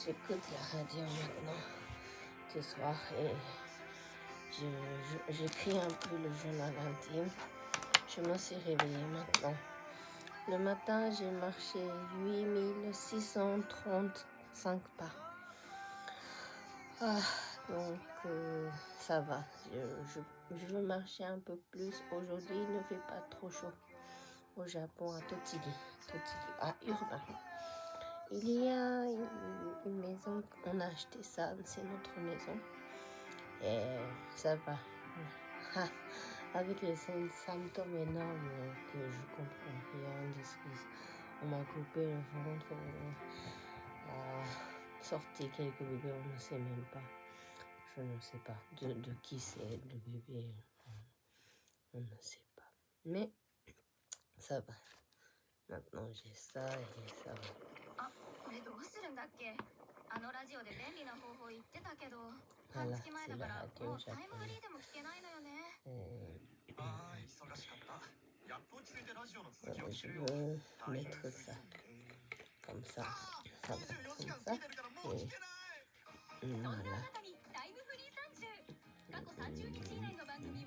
J'écoute la radio maintenant, ce soir, et j'écris un peu le journal intime. Je me suis réveillée maintenant. Le matin, j'ai marché 8635 pas. Donc, ça va. Je veux marcher un peu plus. Aujourd'hui, il ne fait pas trop chaud. Au Japon, à Totili, à Urbain. Il y a une maison, on a acheté ça, c'est notre maison. Et ça va. Avec les symptômes énormes que je comprends rien de ce que on m'a coupé le ventre, on a sorti quelques bébés, on ne sait même pas. Je ne sais pas de qui c'est le bébé, on ne sait pas. Mais ça va. Maintenant j'ai ça et ça va. Voilà, c'est la radio japonaise. Je veux mettre ça comme ça, comme ça, et voilà.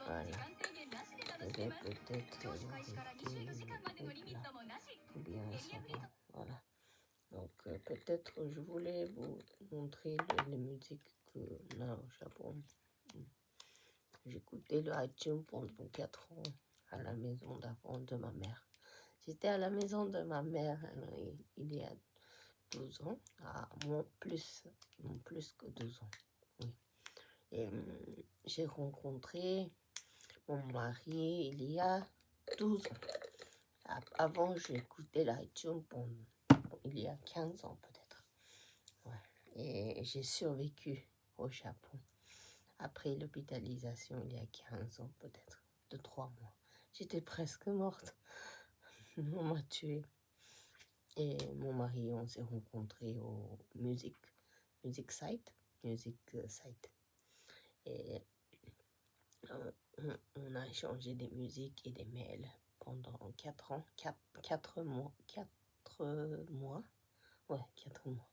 Voilà. Je vais peut-être ou bien ça va. Voilà. Donc peut-être je voulais vous montrer les musiques qu'on a au Japon. J'écoutais le iTunes pendant 4 ans à la maison d'avant de ma mère. J'étais à la maison de ma mère il y a 12 ans, plus que 12 ans. Oui. Et j'ai rencontré mon mari il y a 12 ans. Avant, j'écoutais l'iTunes il y a 15 ans peut-être. Ouais. Et j'ai survécu au Japon. Après l'hôpitalisation, il y a 15 ans peut-être, de 3 mois. J'étais presque morte. On m'a tuée. Et mon mari, on s'est rencontrés au Music Site. Et on a échangé des musiques et des mails pendant 4 ans, 4 mois. Ouais, 4 mois.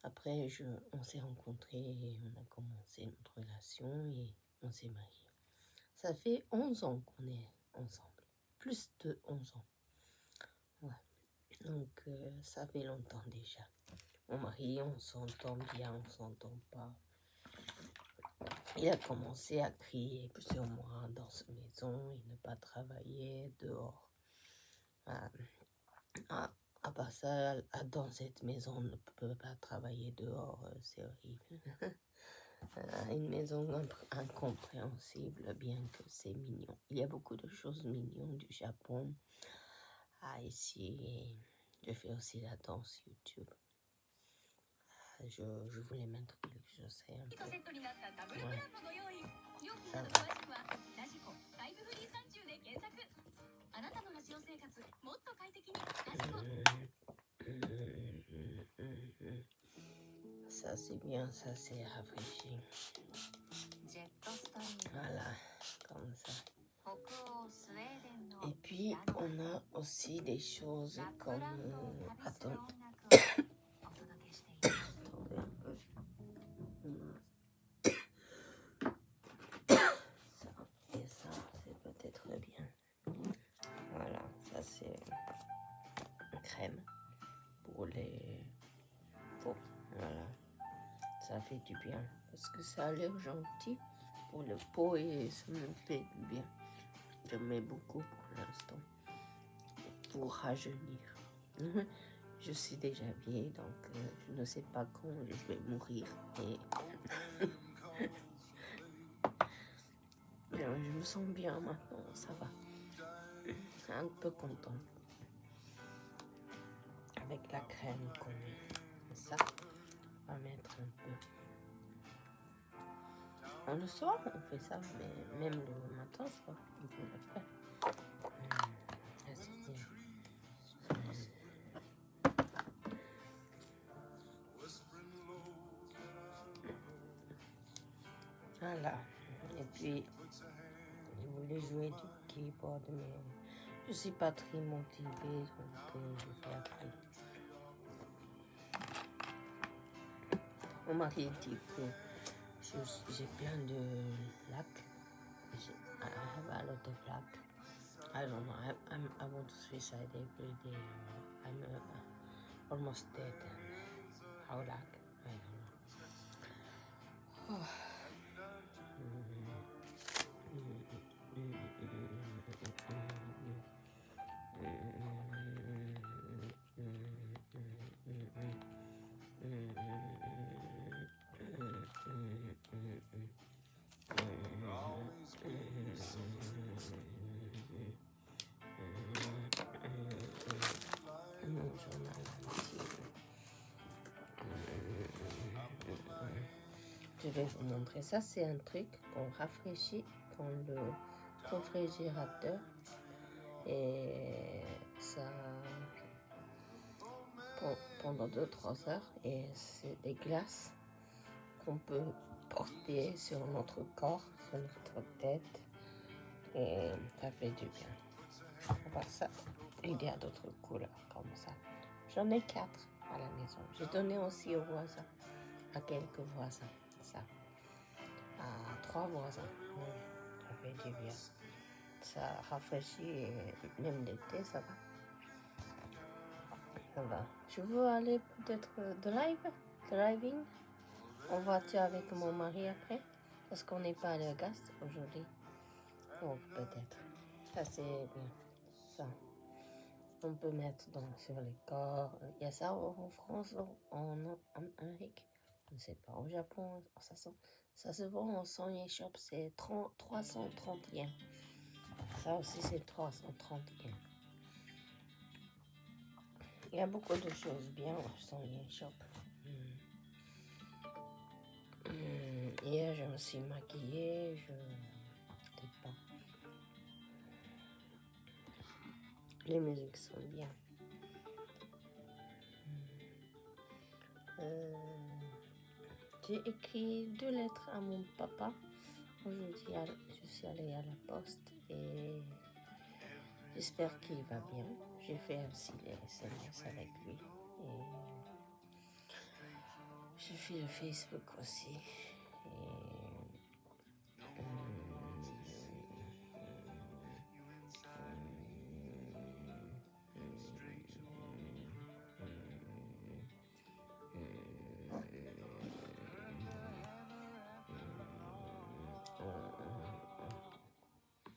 Après, on s'est rencontrés et on a commencé notre relation et on s'est mariés. Ça fait 11 ans qu'on est ensemble. Plus de 11 ans. Ouais. Donc, ça fait longtemps déjà. Mon mari, on s'entend bien, on s'entend pas. Il a commencé à crier plusieurs mois dans sa maison et ne pas travailler dehors. À part ça, dans cette maison, on ne peut pas travailler dehors, c'est horrible. Une maison incompréhensible, bien que c'est mignon. Il y a beaucoup de choses mignonnes du Japon. Ici, je fais aussi la danse YouTube. Je voulais mettre quelque chose un peu. Ouais. Ça va. Ça c'est bien, ça c'est rafraîchi. Voilà, comme ça. Et puis on a aussi des choses comme attends. Attendez un peu. Ça et ça, c'est peut-être bien. Voilà, ça c'est crème pour les peaux. Voilà, ça fait du bien parce que ça a l'air gentil pour le peau et ça me fait du bien. Je mets beaucoup pour l'instant pour rajeunir. Je suis déjà vieille, donc je ne sais pas quand je vais mourir. Et je me sens bien maintenant, ça va. Un peu contente. Avec la crème qu'on met. Ça, on va mettre un peu. Le soir, on fait ça, mais même le matin, ça, on peut le faire. C'est bien. Voilà. Et puis, je voulais jouer du keyboard, mais je suis pas très motivée, donc je vais après. Mon mari dit que j'ai plein de lacs. I have a lot of lacs. I don't know. I want to suicide every day. I'm almost dead. How lack? I don't know. Je vais vous montrer ça, c'est un truc qu'on rafraîchit dans le réfrigérateur et ça pendant 2-3 heures et c'est des glaces qu'on peut porter sur notre corps, sur notre tête et ça fait du bien. À part ça, il y a d'autres couleurs comme ça. J'en ai 4 à la maison. J'ai donné aussi aux voisins, à quelques voisins, ça. À 3 voisins. Ça fait du bien. Ça rafraîchit et même l'été, ça va. Ça va. Je veux aller peut-être driving en voiture avec mon mari après, parce qu'on n'est pas allé au gaz aujourd'hui. Donc peut-être. Ça c'est bien. Ça. On peut mettre sur les corps. Il y a ça en France, en Amérique. Je ne sais pas. Au Japon, ça se vend en Sony Shop, c'est 330 yens. Ça aussi, c'est 330 yens. Il y a beaucoup de choses bien au Sony Shop. Hier, je me suis maquillée, je ne sais pas. Les musiques sont bien. J'ai écrit 2 lettres à mon papa. Aujourd'hui, je suis allée à la poste et j'espère qu'il va bien. J'ai fait aussi les SMS avec lui. Et j'ai fait le Facebook aussi.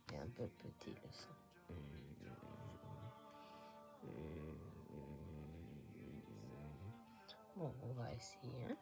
C'est un peu petit le son. Bon, on va essayer. Hein?